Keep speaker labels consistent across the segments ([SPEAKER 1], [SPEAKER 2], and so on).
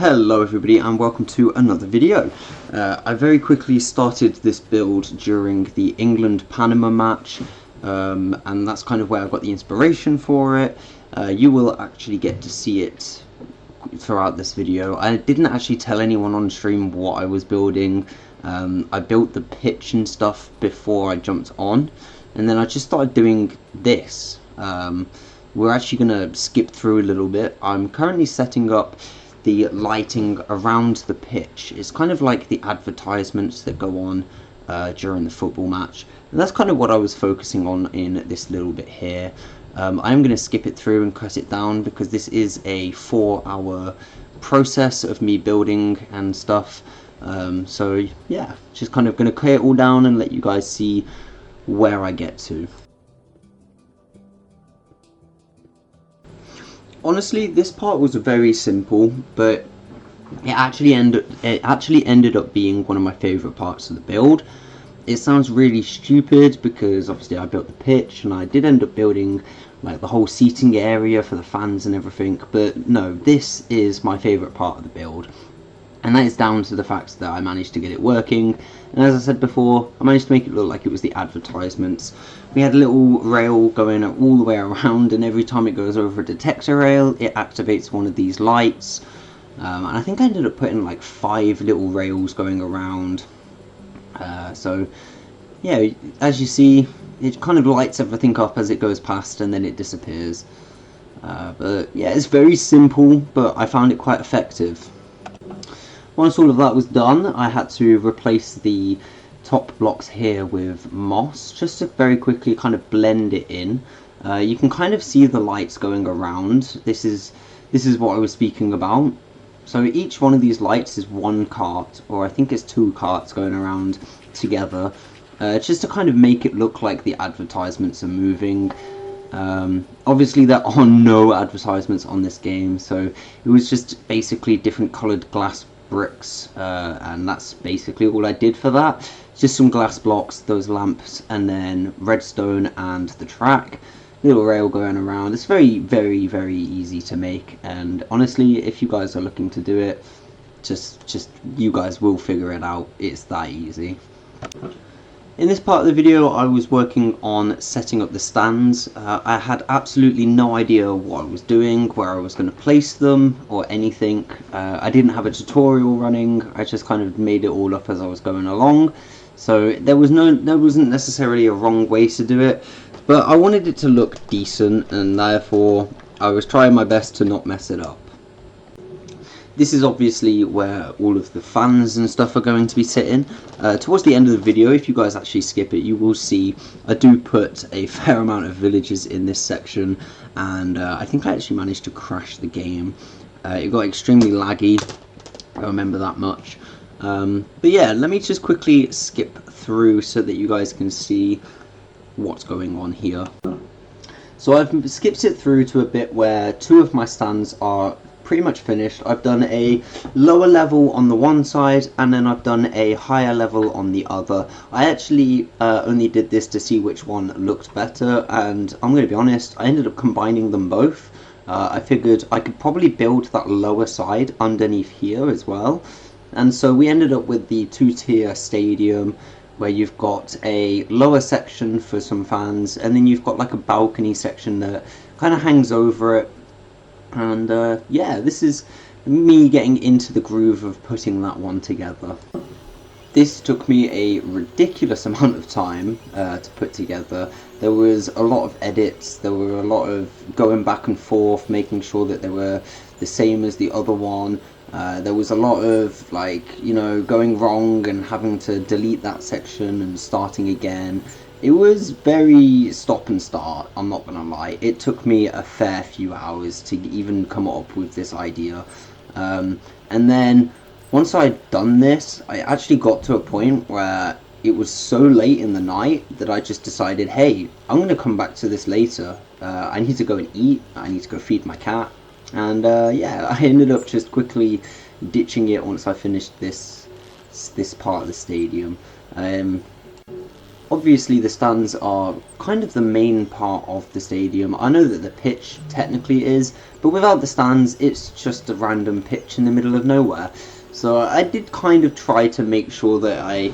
[SPEAKER 1] Hello everybody and welcome to another video. I very quickly started this build during the England-Panama match, and that's kind of where I got the inspiration for it. You will actually get to see it throughout this video. I didn't actually tell anyone on stream what I was building. I built the pitch and stuff before I jumped on, and then I just started doing this. We're actually going to skip through a little bit. I'm currently setting up the lighting around the pitch. It's kind of like the advertisements that go on during the football match, and that's kind of what I was focusing on in this little bit here. I'm going to skip it through and cut it down because this is a 4-hour process of me building and stuff. So yeah, just kind of going to clear it all down and let you guys see where I get to. Honestly, this part was very simple, but it actually ended up being one of my favourite parts of the build. It sounds really stupid because obviously I built the pitch and I did end up building like the whole seating area for the fans and everything, but no, this is my favourite part of the build. And that is down to the fact that I managed to get it working, and as I said before, I managed to make it look like it was the advertisements. We had a little rail going all the way around, and every time it goes over a detector rail, it activates one of these lights. And I think I ended up putting like 5 little rails going around. So yeah, as you see, it kind of lights everything up as it goes past, and then it disappears. But yeah, it's very simple, but I found it quite effective. Once all of that was done, I had to replace the top blocks here with moss, just to very quickly kind of blend it in. You can kind of see the lights going around. This is what I was speaking about. So each one of these lights is one cart, or I think it's 2 carts going around together, just to kind of make it look like the advertisements are moving. Obviously there are no advertisements on this game, so it was just basically different coloured glass bricks, and that's basically all I did for that. Just some glass blocks, those lamps, and then redstone and the track. Little rail going around. It's very easy to make, and honestly, if you guys are looking to do it, just you guys will figure it out. It's that easy. In this part of the video, I was working on setting up the stands. I had absolutely no idea what I was doing, where I was going to place them, or anything. I didn't have a tutorial running. I just kind of made it all up as I was going along. So there wasn't necessarily a wrong way to do it, but I wanted it to look decent, and therefore I was trying my best to not mess it up. This is obviously where all of the fans and stuff are going to be sitting. Towards the end of the video, if you guys actually skip it, you will see I do put a fair amount of villagers in this section, and I think I actually managed to crash the game. It got extremely laggy, I remember that much. But yeah, let me just quickly skip through so that you guys can see what's going on here. So I've skipped it through to a bit where 2 of my stands are pretty much finished. I've done a lower level on the one side, and then I've done a higher level on the other. I actually only did this to see which one looked better, and I'm going to be honest, I ended up combining them both. I figured I could probably build that lower side underneath here as well, and so we ended up with the 2-tier stadium, where you've got a lower section for some fans, and then you've got like a balcony section that kind of hangs over it. And yeah, this is me getting into the groove of putting that one together. This took me a ridiculous amount of time to put together. There was a lot of edits, there were a lot of going back and forth, making sure that they were the same as the other one. There was a lot of, like, you know, going wrong and having to delete that section and starting again. It was very stop and start, I'm not gonna lie. It took me a fair few hours to even come up with this idea. And then once I'd done this, I actually got to a point where it was so late in the night that I just decided, hey, I'm gonna come back to this later. I need to go and eat, I need to go feed my cat. And yeah, I ended up just quickly ditching it once I finished this part of the stadium. obviously the stands are kind of the main part of the stadium. I know that the pitch technically is, but without the stands it's just a random pitch in the middle of nowhere. So I did kind of try to make sure that I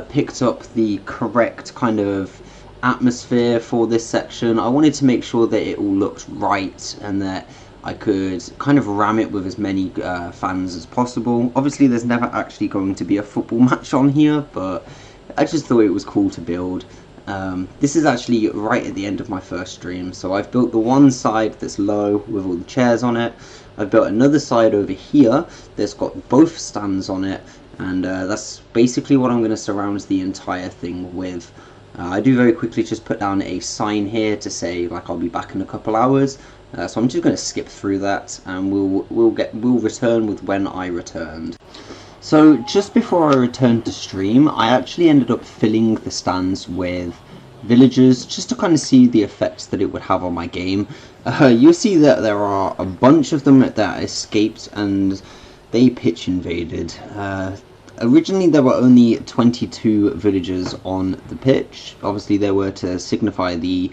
[SPEAKER 1] picked up the correct kind of atmosphere for this section. I wanted to make sure that it all looked right and that I could kind of ram it with as many fans as possible. Obviously there's never actually going to be a football match on here, but I just thought it was cool to build. This is actually right at the end of my first stream, so I've built the one side that's low with all the chairs on it. I've built another side over here that's got both stands on it, and that's basically what I'm going to surround the entire thing with. I do very quickly just put down a sign here to say like I'll be back in a couple hours, so I'm just going to skip through that and we'll return with when I returned. So just before I returned to stream, I actually ended up filling the stands with villagers just to kind of see the effects that it would have on my game. You'll see that there are a bunch of them that escaped and they pitch invaded. Originally there were only 22 villagers on the pitch. Obviously they were to signify the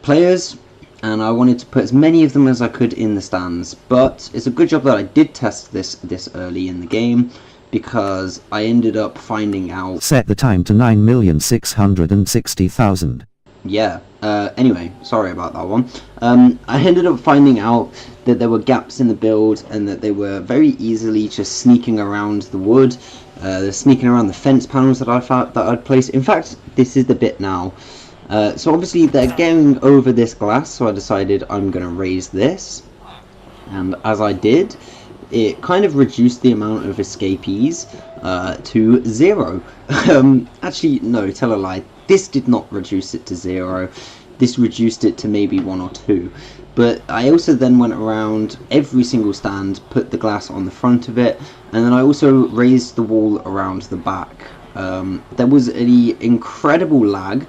[SPEAKER 1] players, and I wanted to put as many of them as I could in the stands, but it's a good job that I did test this early in the game, because I ended up finding out...
[SPEAKER 2] Set the time to 9,660,000.
[SPEAKER 1] Yeah, anyway, sorry about that one. I ended up finding out that there were gaps in the build and that they were very easily just sneaking around the wood. They're sneaking around the fence panels that I'd placed. In fact, this is the bit now. So obviously they're getting over this glass, so I decided I'm going to raise this, and as I did, it kind of reduced the amount of escapees to 0. Actually, no, tell a lie, this did not reduce it to 0, this reduced it to maybe 1 or 2. But I also then went around every single stand, put the glass on the front of it, and then I also raised the wall around the back. There was an incredible lag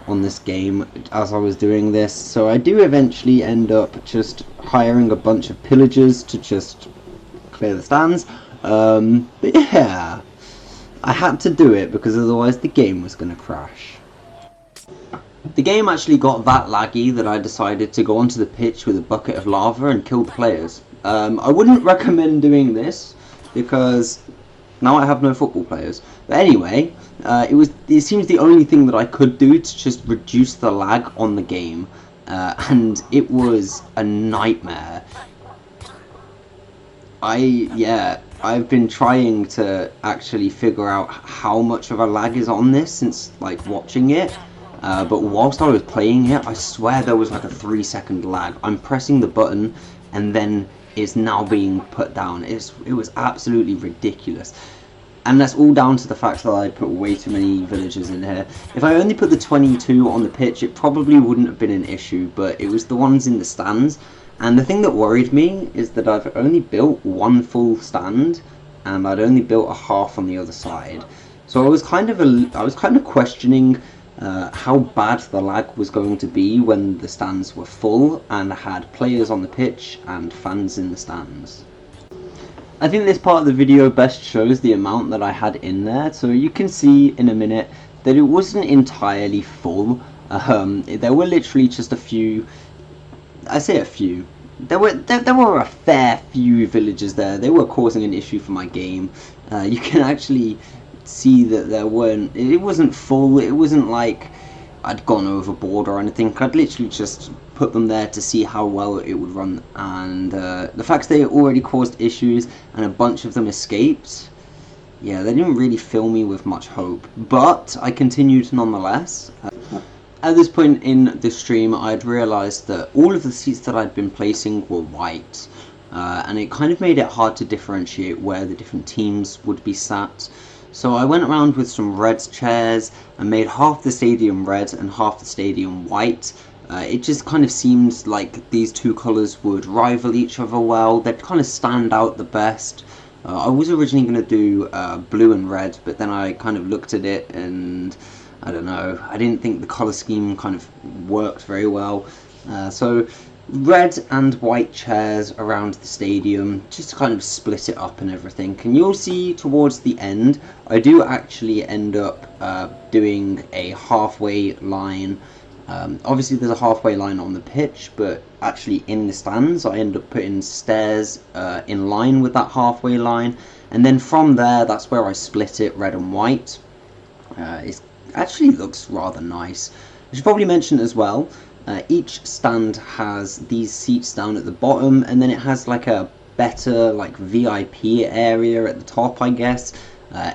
[SPEAKER 1] on this game as I was doing this, so I do eventually end up just hiring a bunch of pillagers to just clear the stands. But yeah, I had to do it because otherwise the game was going to crash. The game actually got that laggy that I decided to go onto the pitch with a bucket of lava and kill the players. I wouldn't recommend doing this because now I have no football players. But anyway, it seems the only thing that I could do to just reduce the lag on the game, and it was a nightmare. I've been trying to actually figure out how much of a lag is on this since like watching it, but whilst I was playing it, I swear there was like a 3-second lag. I'm pressing the button and then it's now being put down. It was absolutely ridiculous. And that's all down to the fact that I put way too many villagers in here. If I only put the 22 on the pitch, it probably wouldn't have been an issue, but it was the ones in the stands. And the thing that worried me is that I've only built one full stand, and I'd only built a half on the other side. So I was kind of questioning how bad the lag was going to be when the stands were full and had players on the pitch and fans in the stands. I think this part of the video best shows the amount that I had in there, so you can see in a minute that it wasn't entirely full. There were literally just a few, I say a few, there were a fair few villagers there. They were causing an issue for my game. You can actually see that it wasn't full, it wasn't like I'd gone overboard or anything. I'd literally just put them there to see how well it would run, and the fact they already caused issues and a bunch of them escaped, yeah, they didn't really fill me with much hope, but I continued nonetheless. At this point in the stream, I'd realised that all of the seats that I'd been placing were white, and it kind of made it hard to differentiate where the different teams would be sat. So I went around with some red chairs and made half the stadium red and half the stadium white. It just kind of seemed like these two colours would rival each other well. They'd kind of stand out the best. I was originally going to do blue and red, but then I kind of looked at it and I don't know, I didn't think the colour scheme kind of worked very well. So red and white chairs around the stadium, just to kind of split it up and everything. And you'll see towards the end, I do actually end up doing a halfway line. Obviously there's a halfway line on the pitch, but actually in the stands I end up putting stairs in line with that halfway line, and then from there that's where I split it red and white. It actually looks rather nice. I should probably mention as well, each stand has these seats down at the bottom, and then it has like a better like VIP area at the top, I guess.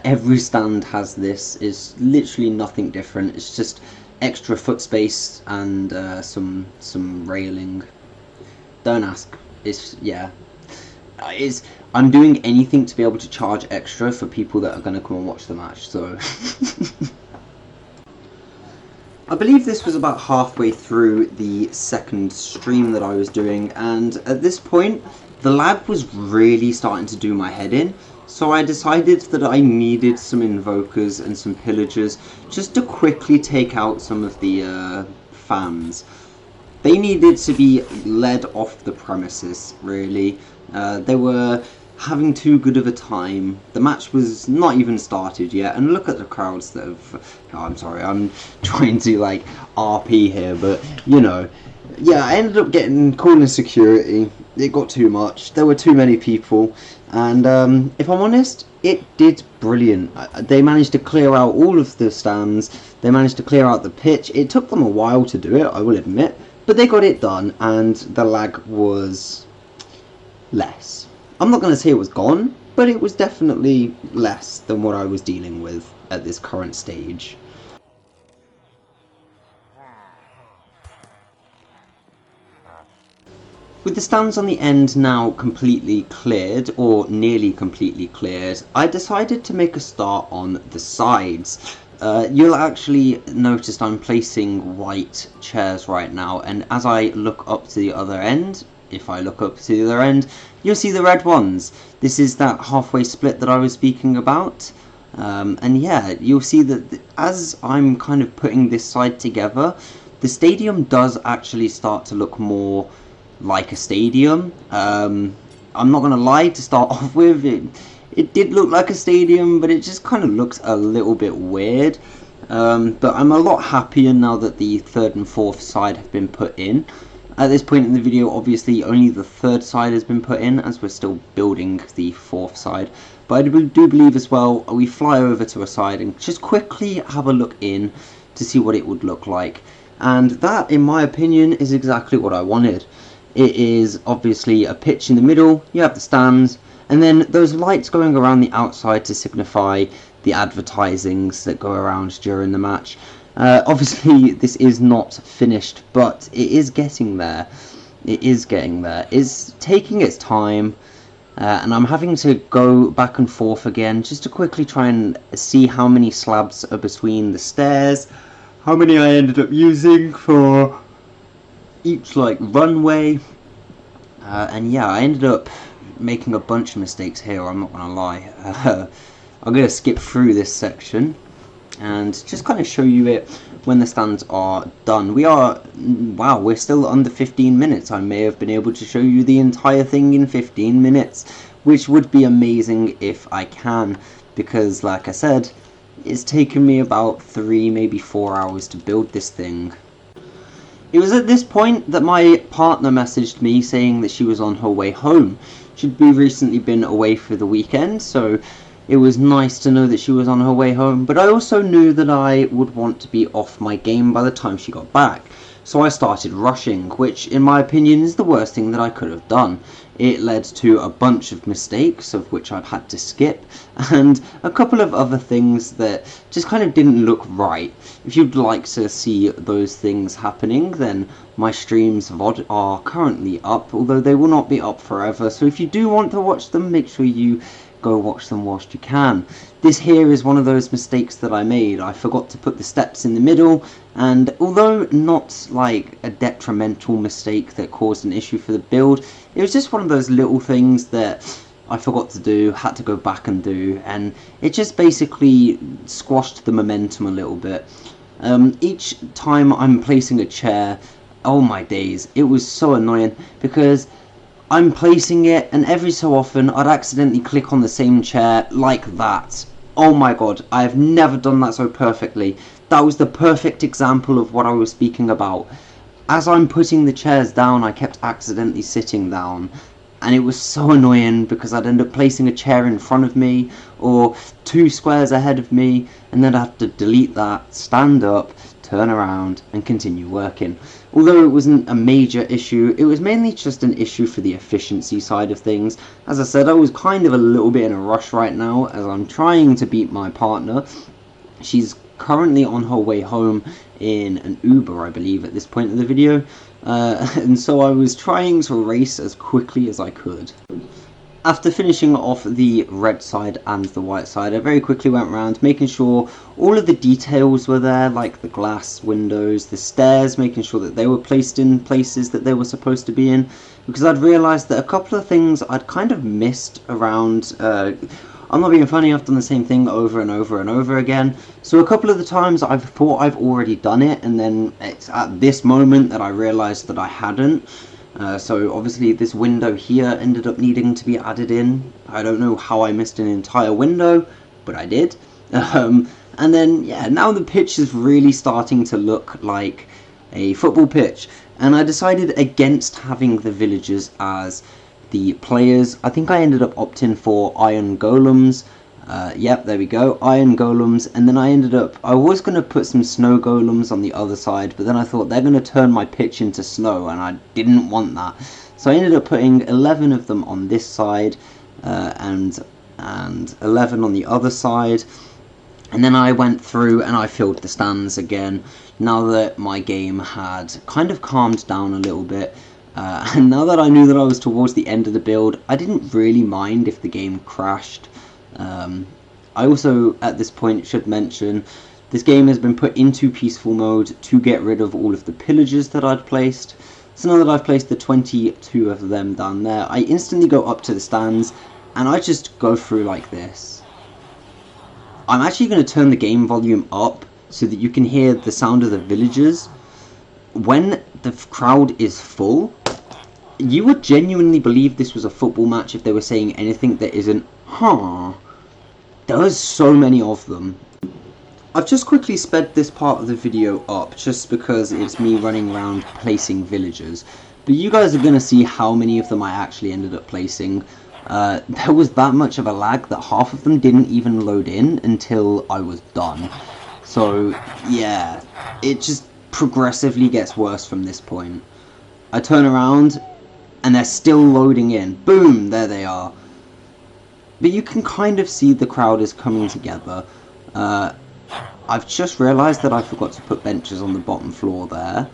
[SPEAKER 1] Every stand has this. It's literally nothing different. It's just extra foot space and some railing. Don't ask. It's I'm doing anything to be able to charge extra for people that are going to come and watch the match. So I believe this was about halfway through the second stream that I was doing, and at this point the lag was really starting to do my head in. So I decided that I needed some invokers and some pillagers just to quickly take out some of the fans. They needed to be led off the premises, really. They were having too good of a time. The match was not even started yet, and look at the crowds that have... Oh, I'm sorry, I'm trying to like RP here, but you know. Yeah, I ended up getting called in security. It got too much. There were too many people, and if I'm honest, it did brilliant. They managed to clear out all of the stands. They managed to clear out the pitch. It took them a while to do it, I will admit, but they got it done, and the lag was less. I'm not going to say it was gone, but it was definitely less than what I was dealing with at this current stage. With the stands on the end now completely cleared, or nearly completely cleared, I decided to make a start on the sides. You'll actually notice I'm placing white chairs right now, and as I look up to the other end, if I look up to the other end, you'll see the red ones. This is that halfway split that I was speaking about. And yeah, you'll see that as I'm kind of putting this side together, the stadium does actually start to look more like a stadium. I'm not gonna lie, to start off with, it did look like a stadium, but it just kind of looks a little bit weird. But I'm a lot happier now that the third and fourth side have been put in. At this point in the video, obviously only the third side has been put in, as we're still building the fourth side. But I do believe as well, we fly over to a side and just quickly have a look in to see what it would look like. And that, in my opinion, is exactly what I wanted. It is obviously a pitch in the middle, you have the stands, and then those lights going around the outside to signify the advertisings that go around during the match. Obviously this is not finished, but it is getting there. It is getting there. It's taking its time, and I'm having to go back and forth again just to quickly try and see how many slabs are between the stairs, how many I ended up using for each like runway, and yeah, I ended up making a bunch of mistakes here, I'm not gonna lie. I'm gonna skip through this section and just kind of show you it when the stands are done. Wow, we're still under 15 minutes. I may have been able to show you the entire thing in 15 minutes, which would be amazing if I can, because like I said, it's taken me about 3, maybe 4 hours to build this thing. It was at this point that my partner messaged me saying that she was on her way home. She'd recently been away for the weekend, so it was nice to know that she was on her way home, but I also knew that I would want to be off my game by the time she got back. So I started rushing, which in my opinion is the worst thing that I could have done. It led to a bunch of mistakes, of which I've had to skip, and a couple of other things that just kind of didn't look right. If you'd like to see those things happening, then my streams VOD are currently up, although they will not be up forever, so if you do want to watch them, make sure you go watch them whilst you can. This here is one of those mistakes that I made. I forgot to put the steps in the middle, and although not like a detrimental mistake that caused an issue for the build, it was just one of those little things that I forgot to do, had to go back and do, and it just basically squashed the momentum a little bit. Each time I'm placing a chair, Oh my days, it was so annoying because I'm placing it and every so often I'd accidentally click on the same chair like that. Oh my god, I have never done that so perfectly. That was the perfect example of what I was speaking about. As I'm putting the chairs down, I kept accidentally sitting down. And it was so annoying because I'd end up placing a chair in front of me or 2 squares ahead of me, and then I'd have to delete that, stand up, turn around and continue working. Although it wasn't a major issue, it was mainly just an issue for the efficiency side of things. As I said, I was kind of a little bit in a rush right now as I'm trying to beat my partner. She's currently on her way home in an Uber, I believe, at this point of the video. And so I was trying to race as quickly as I could. After finishing off the red side and the white side, I very quickly went around making sure all of the details were there, like the glass windows, the stairs, making sure that they were placed in places that they were supposed to be in, because I'd realised that a couple of things I'd kind of missed around. I'm not being funny, I've done the same thing over and over and over again. So a couple of the times I've thought I've already done it, and then it's at this moment that I realised that I hadn't. So obviously this window here ended up needing to be added in. I don't know how I missed an entire window, but I did. And then, yeah, now the pitch is really starting to look like a football pitch. And I decided against having the villagers as the players. I think I ended up opting for iron golems. Yep, there we go, iron golems. And then I was going to put some snow golems on the other side, but then I thought they're going to turn my pitch into snow, and I didn't want that. So I ended up putting 11 of them on this side, and 11 on the other side. And then I went through and I filled the stands again, now that my game had kind of calmed down a little bit. And now that I knew that I was towards the end of the build, I didn't really mind if the game crashed. I also, at this point, should mention, this game has been put into peaceful mode to get rid of all of the pillagers that I'd placed. So now that I've placed the 22 of them down there, I instantly go up to the stands, and I just go through like this. I'm actually going to turn the game volume up so that you can hear the sound of the villagers. When the crowd is full, you would genuinely believe this was a football match if they were saying anything that isn't, huh. There's so many of them. I've just quickly sped this part of the video up just because it's me running around placing villagers. But you guys are going to see how many of them I actually ended up placing. There was that much of a lag that half of them didn't even load in until I was done. So, yeah, it just progressively gets worse from this point. I turn around and they're still loading in. Boom, there they are. But you can kind of see the crowd is coming together. I've just realised that I forgot to put benches on the bottom floor there.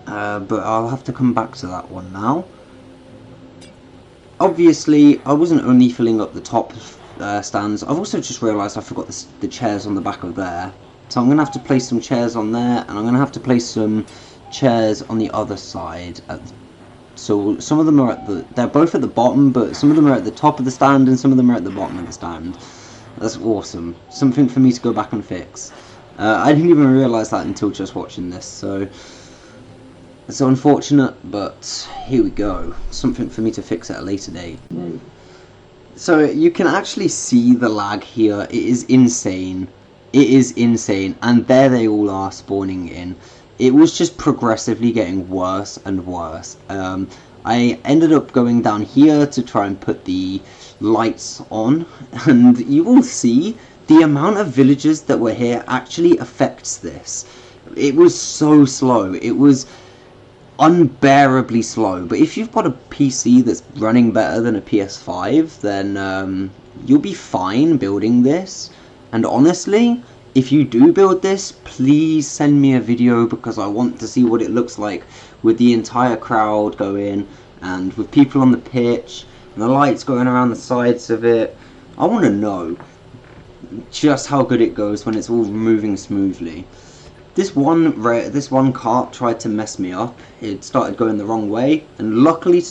[SPEAKER 1] But I'll have to come back to that one now. Obviously, I wasn't only filling up the top stands. I've also just realised I forgot the chairs on the back of there. So I'm going to have to place some chairs on there, and I'm going to have to place some chairs on the other side. So some of them are they're both at the bottom, but some of them are at the top of the stand, and some of them are at the bottom of the stand. That's awesome. Something for me to go back and fix. I didn't even realise that until just watching this, so it's so unfortunate, but here we go. Something for me to fix at a later date. So you can actually see the lag here. It is insane. It is insane, and there they all are spawning in. It was just progressively getting worse and worse. I ended up going down here to try and put the lights on, and you will see the amount of villagers that were here actually affects this. It was so slow. It was unbearably slow, but if you've got a PC that's running better than a PS5, then you'll be fine building this. And honestly, if you do build this, please send me a video, because I want to see what it looks like with the entire crowd going, and with people on the pitch, and the lights going around the sides of it. I want to know just how good it goes when it's all moving smoothly. This one cart tried to mess me up. It started going the wrong way, and luckily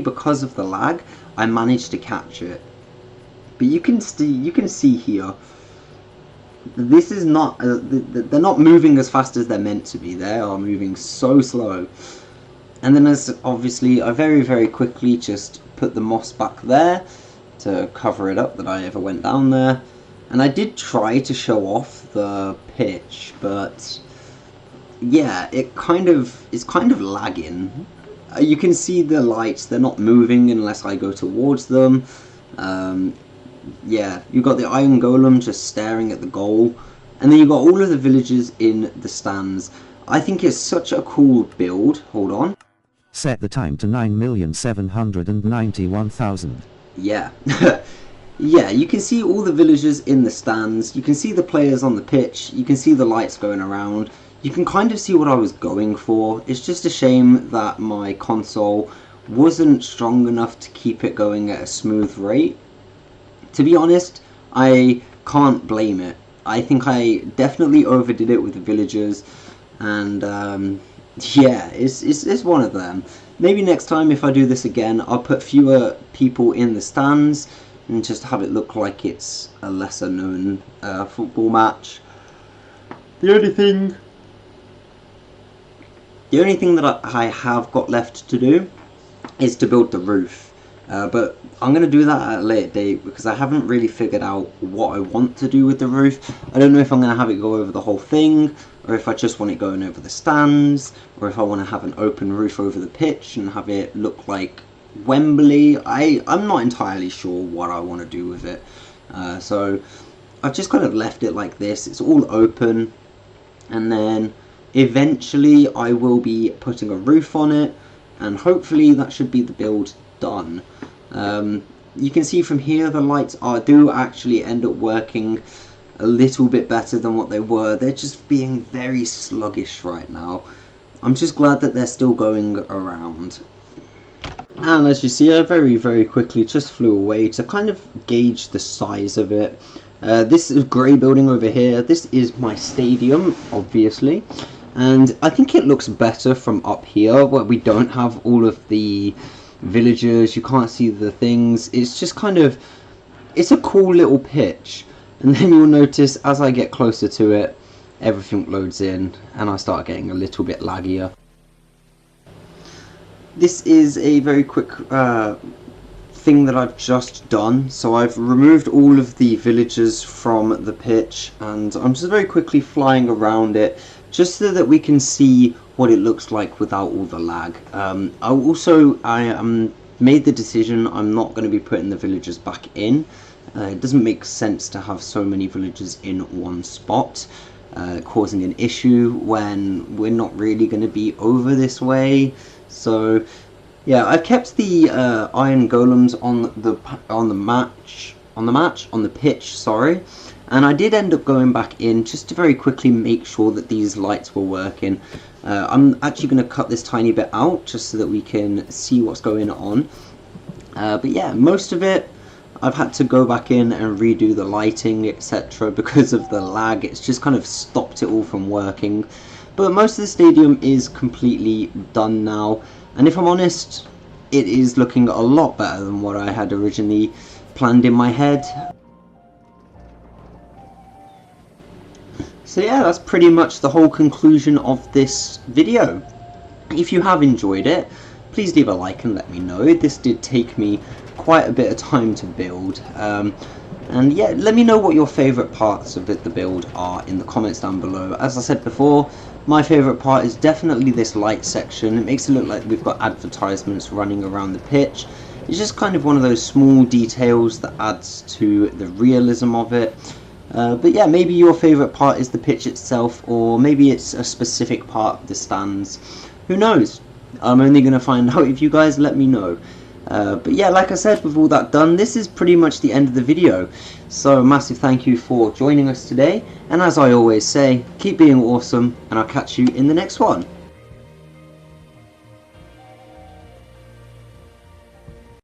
[SPEAKER 1] because of the lag, I managed to catch it. But you can see here, this is not, they're not moving as fast as they're meant to be. They are moving so slow. And then as obviously I very quickly just put the moss back there to cover it up that I ever went down there. And I did try to show off the pitch, but yeah, it's kind of lagging. You can see the lights, they're not moving unless I go towards them. Yeah, you've got the iron golem just staring at the goal, and then you've got all of the villagers in the stands. I think it's such a cool build. Hold on.
[SPEAKER 2] Set the time to 9,791,000.
[SPEAKER 1] Yeah. Yeah, you can see all the villagers in the stands, you can see the players on the pitch, you can see the lights going around, you can kind of see what I was going for. It's just a shame that my console wasn't strong enough to keep it going at a smooth rate. To be honest, I can't blame it. I think I definitely overdid it with the villagers, and yeah, it's one of them. Maybe next time if I do this again, I'll put fewer people in the stands and just have it look like it's a lesser known football match. The only thing that I have got left to do is to build the roof. But I'm going to do that at a later date because I haven't really figured out what I want to do with the roof. I don't know if I'm going to have it go over the whole thing, or if I just want it going over the stands, or if I want to have an open roof over the pitch and have it look like Wembley. I'm not entirely sure what I want to do with it. So I've just kind of left it like this. It's all open, and then eventually I will be putting a roof on it, and hopefully that should be the build done. You can see from here the lights do actually end up working a little bit better than what they were. They're just being very sluggish right now. I'm just glad that they're still going around. And as you see, I very quickly just flew away to kind of gauge the size of it. This is grey building over here. This is my stadium, obviously, and I think it looks better from up here where we don't have all of the villagers. You can't see the things. It's just kind of, it's a cool little pitch. And then you'll notice as I get closer to it, everything loads in and I start getting a little bit laggier. This is a very quick thing that I've just done. So I've removed all of the villagers from the pitch, and I'm just very quickly flying around it just so that we can see what it looks like without all the lag. I made the decision I'm not going to be putting the villagers back in. It doesn't make sense to have so many villagers in one spot, causing an issue when we're not really going to be over this way. So yeah, I've kept the iron golems on the pitch, sorry, and I did end up going back in just to very quickly make sure that these lights were working. I'm actually going to cut this tiny bit out just so that we can see what's going on. But yeah, most of it I've had to go back in and redo the lighting, etc. because of the lag. It's just kind of stopped it all from working. But most of the stadium is completely done now, and if I'm honest, it is looking a lot better than what I had originally planned in my head. So yeah, that's pretty much the whole conclusion of this video. If you have enjoyed it, please leave a like and let me know. This did take me quite a bit of time to build. And yeah, let me know what your favourite parts of the build are in the comments down below. As I said before, my favourite part is definitely this light section. It makes it look like we've got advertisements running around the pitch. It's just kind of one of those small details that adds to the realism of it. But yeah, maybe your favourite part is the pitch itself, or maybe it's a specific part of the stands. Who knows? I'm only going to find out if you guys let me know. But yeah, like I said, with all that done, this is pretty much the end of the video. So massive thank you for joining us today, and as I always say, keep being awesome, and I'll catch you in the next one.